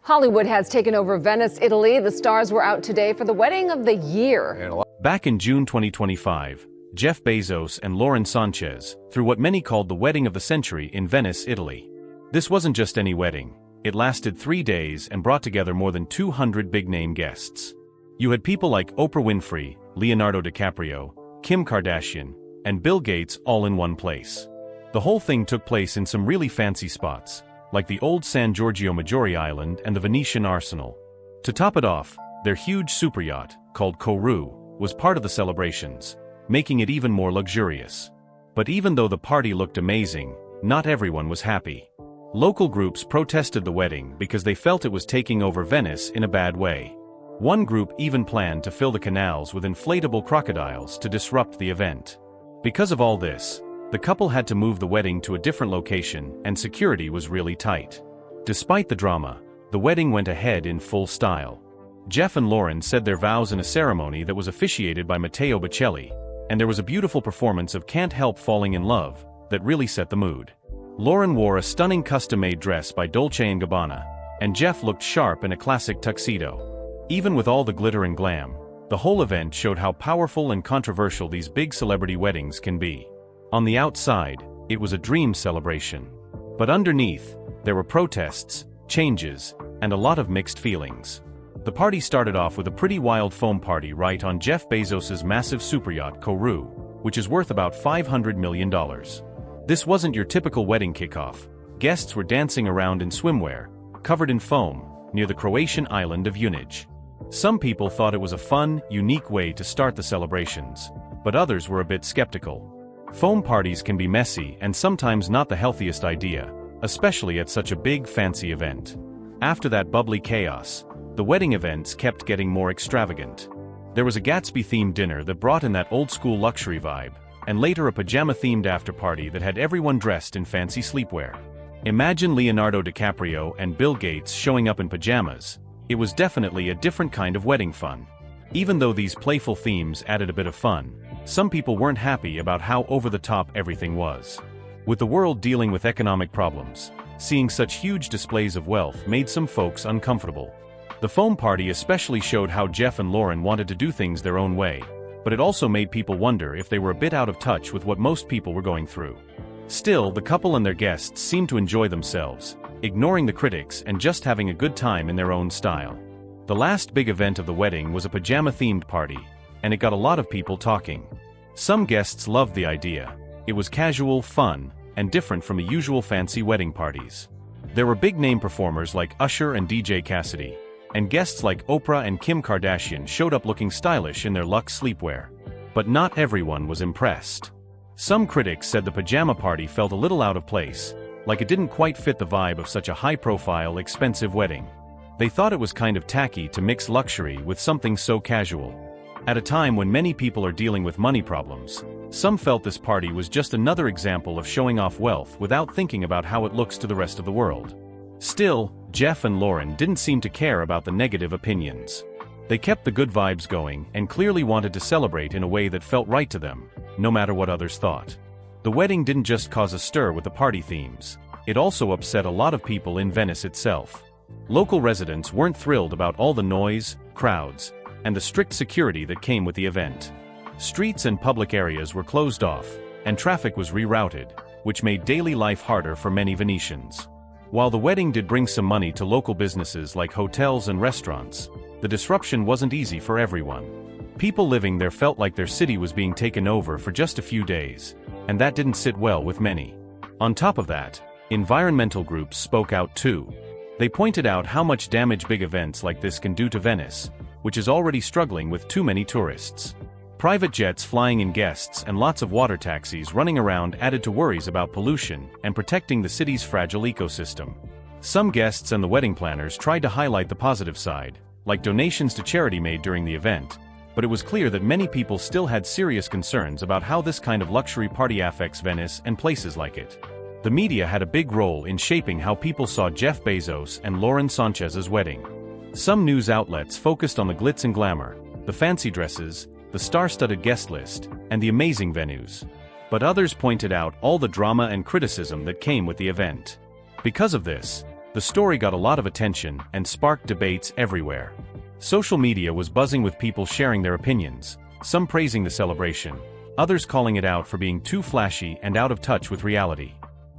Hollywood has taken over Venice, Italy. The stars were out today for the wedding of the year. Back in June 2025, Jeff Bezos and Lauren Sanchez threw what many called the wedding of the century in Venice, Italy. This wasn't just any wedding. It lasted 3 days and brought together more than 200 big-name guests. You had people like Oprah Winfrey, Leonardo DiCaprio, Kim Kardashian, and Bill Gates all in one place. The whole thing took place in some really fancy spots, like the old San Giorgio Maggiore Island and the Venetian Arsenal. To top it off, their huge superyacht, called Kourou, was part of the celebrations, making it even more luxurious. But even though the party looked amazing, not everyone was happy. Local groups protested the wedding because they felt it was taking over Venice in a bad way. One group even planned to fill the canals with inflatable crocodiles to disrupt the event. Because of all this, the couple had to move the wedding to a different location and security was really tight. Despite the drama, the wedding went ahead in full style. Jeff and Lauren said their vows in a ceremony that was officiated by Matteo Bocelli, and there was a beautiful performance of Can't Help Falling in Love that really set the mood. Lauren wore a stunning custom-made dress by Dolce & Gabbana, and Jeff looked sharp in a classic tuxedo. Even with all the glitter and glam, the whole event showed how powerful and controversial these big celebrity weddings can be. On the outside, it was a dream celebration. But underneath, there were protests, changes, and a lot of mixed feelings. The party started off with a pretty wild foam party right on Jeff Bezos' massive superyacht Kourou, which is worth about $500 million. This wasn't your typical wedding kickoff. Guests were dancing around in swimwear, covered in foam, near the Croatian island of Venice. Some people thought it was a fun, unique way to start the celebrations, but others were a bit skeptical. Foam parties can be messy and sometimes not the healthiest idea, especially at such a big, fancy event. After that bubbly chaos, the wedding events kept getting more extravagant. There was a Gatsby-themed dinner that brought in that old-school luxury vibe, and later a pajama-themed after-party that had everyone dressed in fancy sleepwear. Imagine Leonardo DiCaprio and Bill Gates showing up in pajamas. It was definitely a different kind of wedding fun. Even though these playful themes added a bit of fun, some people weren't happy about how over-the-top everything was. With the world dealing with economic problems, seeing such huge displays of wealth made some folks uncomfortable. The foam party especially showed how Jeff and Lauren wanted to do things their own way, but it also made people wonder if they were a bit out of touch with what most people were going through. Still, the couple and their guests seemed to enjoy themselves, ignoring the critics and just having a good time in their own style. The last big event of the wedding was a pajama-themed party, and it got a lot of people talking. Some guests loved the idea. It was casual, fun, and different from the usual fancy wedding parties. There were big-name performers like Usher and DJ Cassidy, and guests like Oprah and Kim Kardashian showed up looking stylish in their luxe sleepwear. But not everyone was impressed. Some critics said the pajama party felt a little out of place, like it didn't quite fit the vibe of such a high-profile, expensive wedding. They thought it was kind of tacky to mix luxury with something so casual. At a time when many people are dealing with money problems, some felt this party was just another example of showing off wealth without thinking about how it looks to the rest of the world. Still, Jeff and Lauren didn't seem to care about the negative opinions. They kept the good vibes going and clearly wanted to celebrate in a way that felt right to them, no matter what others thought. The wedding didn't just cause a stir with the party themes, it also upset a lot of people in Venice itself. Local residents weren't thrilled about all the noise, crowds, and the strict security that came with the event. Streets and public areas were closed off, and traffic was rerouted, which made daily life harder for many Venetians. While the wedding did bring some money to local businesses like hotels and restaurants, the disruption wasn't easy for everyone. People living there felt like their city was being taken over for just a few days, and that didn't sit well with many. On top of that, environmental groups spoke out too. They pointed out how much damage big events like this can do to Venice, which is already struggling with too many tourists. Private jets flying in guests and lots of water taxis running around added to worries about pollution and protecting the city's fragile ecosystem. Some guests and the wedding planners tried to highlight the positive side, like donations to charity made during the event, but it was clear that many people still had serious concerns about how this kind of luxury party affects Venice and places like it. The media had a big role in shaping how people saw Jeff Bezos and Lauren Sanchez's wedding. Some news outlets focused on the glitz and glamour, the fancy dresses, the star-studded guest list, and the amazing venues. But others pointed out all the drama and criticism that came with the event. Because of this, The story got a lot of attention and sparked debates everywhere. Social media was buzzing with people sharing their opinions, some praising the celebration, others calling it out for being too flashy and out of touch with reality.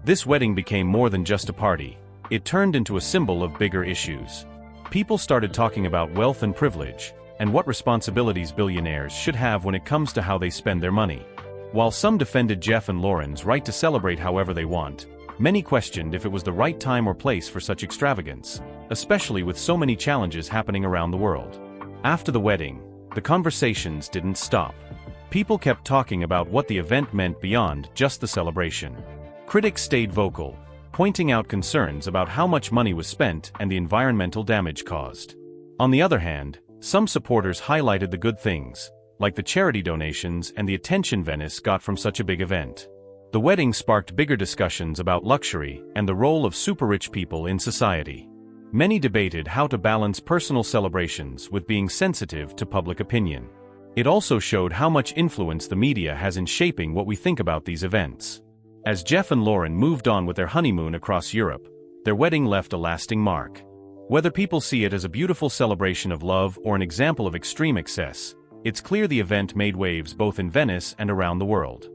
This wedding became more than just a party. It turned into a symbol of bigger issues. People started talking about wealth and privilege, and what responsibilities billionaires should have when it comes to how they spend their money. While some defended Jeff and Lauren's right to celebrate however they want, many questioned if it was the right time or place for such extravagance, especially with so many challenges happening around the world. After the wedding, the conversations didn't stop. People kept talking about what the event meant beyond just the celebration. Critics stayed vocal, pointing out concerns about how much money was spent and the environmental damage caused. On the other hand, some supporters highlighted the good things, like the charity donations and the attention Venice got from such a big event. The wedding sparked bigger discussions about luxury and the role of super-rich people in society. Many debated how to balance personal celebrations with being sensitive to public opinion. It also showed how much influence the media has in shaping what we think about these events. As Jeff and Lauren moved on with their honeymoon across Europe, their wedding left a lasting mark. Whether people see it as a beautiful celebration of love or an example of extreme excess, it's clear the event made waves both in Venice and around the world.